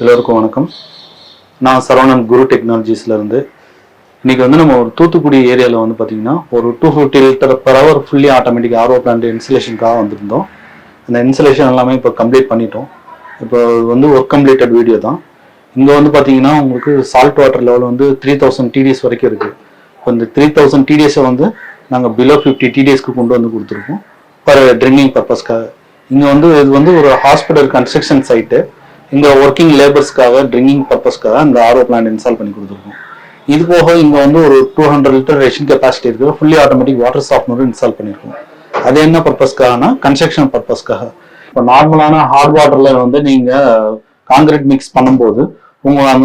எல்லோருக்கும் வணக்கம். நான் சரவணன் குரு டெக்னாலஜிஸ்லேருந்து. இன்றைக்கி நம்ம ஒரு தூத்துக்குடி ஏரியாவில் பார்த்தீங்கன்னா ஒரு 250 litre per hour fully automatic RO plant இன்ஸ்டலேஷனுக்காக வந்திருந்தோம். அந்த இன்ஸ்டலேஷன் எல்லாமே இப்போ கம்ப்ளீட் பண்ணிட்டோம். இப்போ ஒர்க் கம்ப்ளீட்டட் வீடியோ தான். இங்கே பார்த்தீங்கன்னா உங்களுக்கு சால்ட் வாட்டர் லெவல் 3000 TDS வரைக்கும் இருக்குது. இப்போ இந்த 3000 TDS நாங்கள் பிலோ 50 TDSக்கு கொண்டு கொடுத்துருக்கோம் பர் ட்ரிங்கிங் பர்பஸ்க்காக. இங்கே இது ஒரு ஹாஸ்பிட்டல் கன்ஸ்ட்ரக்ஷன் சைட்டு. இங்கே ஒர்க்கிங் லேபர்ஸ்க்காக ட்ரிங்கிங் பர்பஸ்க்காக அந்த ஆர்ஓ பிளான்ட் இன்ஸ்டால் பண்ணி கொடுத்துருக்கோம். இது போக இங்கே ஒரு 200 லிட்டர் ரெஷன் கெப்பாசிட்டி இருக்குது. Fully automatic water softener install பண்ணியிருக்கோம். அது என்ன பர்பஸ்க்காகனா கன்ஸ்ட்ரக்ஷன் பர்பஸ்க்காக. இப்போ நார்மலான ஹார்ட் வாட்டரில் நீங்கள் காங்கிரீட் மிக்ஸ் பண்ணும்போது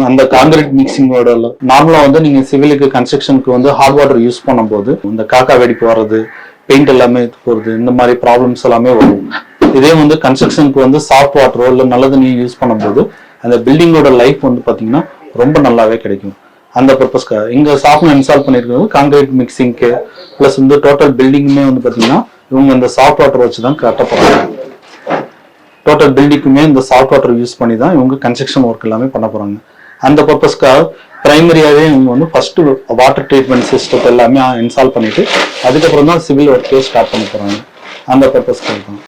அந்த காங்கிரீட் மிக்சிங்கோட நார்மலாக நீங்கள் சிவிலுக்கு கன்ஸ்ட்ரக்ஷனுக்கு ஹார்ட் வாட்டர் யூஸ் பண்ணும்போது இந்த காக்கா வெடிப்பு வர்றது, பெயிண்ட் எல்லாமே போகிறது, இந்த மாதிரி ப்ராப்ளம்ஸ் எல்லாமே வரும். இதே கன்ஸ்ட்ரக்ஷனுக்கு சாஃப்ட் வாட்டரோ இல்லை நல்ல தண்ணியை யூஸ் பண்ணும்போது அந்த பில்டிங்கோட லைஃப் பார்த்தீங்கன்னா ரொம்ப நல்லாவே கிடைக்கும். அந்த பர்பஸ்க்காக இங்கே சாஃப்ட்வேர் இன்ஸ்டால் பண்ணியிருக்கிறது காங்கிரீட் மிக்சிங்க்கு ப்ளஸ் டோட்டல் பில்டிங்குமே பார்த்தீங்கன்னா இவங்க இந்த சாஃப்ட் வாட்டர் வச்சு தான் கட்டப்படுறாங்க. டோட்டல் பில்டிங்குமே இந்த சாஃப்ட் வாட்டர் யூஸ் பண்ணி தான் இவங்க கன்ஸ்ட்ரக்ஷன் ஒர்க் எல்லாமே பண்ண போகிறாங்க. அந்த பர்பஸ்க்காக பிரைமரியாகவே இவங்க ஃபர்ஸ்ட் வாட்டர் ட்ரீட்மெண்ட் சிஸ்டத்தை எல்லாமே இன்ஸ்டால் பண்ணிட்டு அதுக்கப்புறம் தான் சிவில் ஒர்க்கே ஸ்டார்ட் பண்ண போகிறாங்க. அந்த பர்பஸ்க்காக தான்.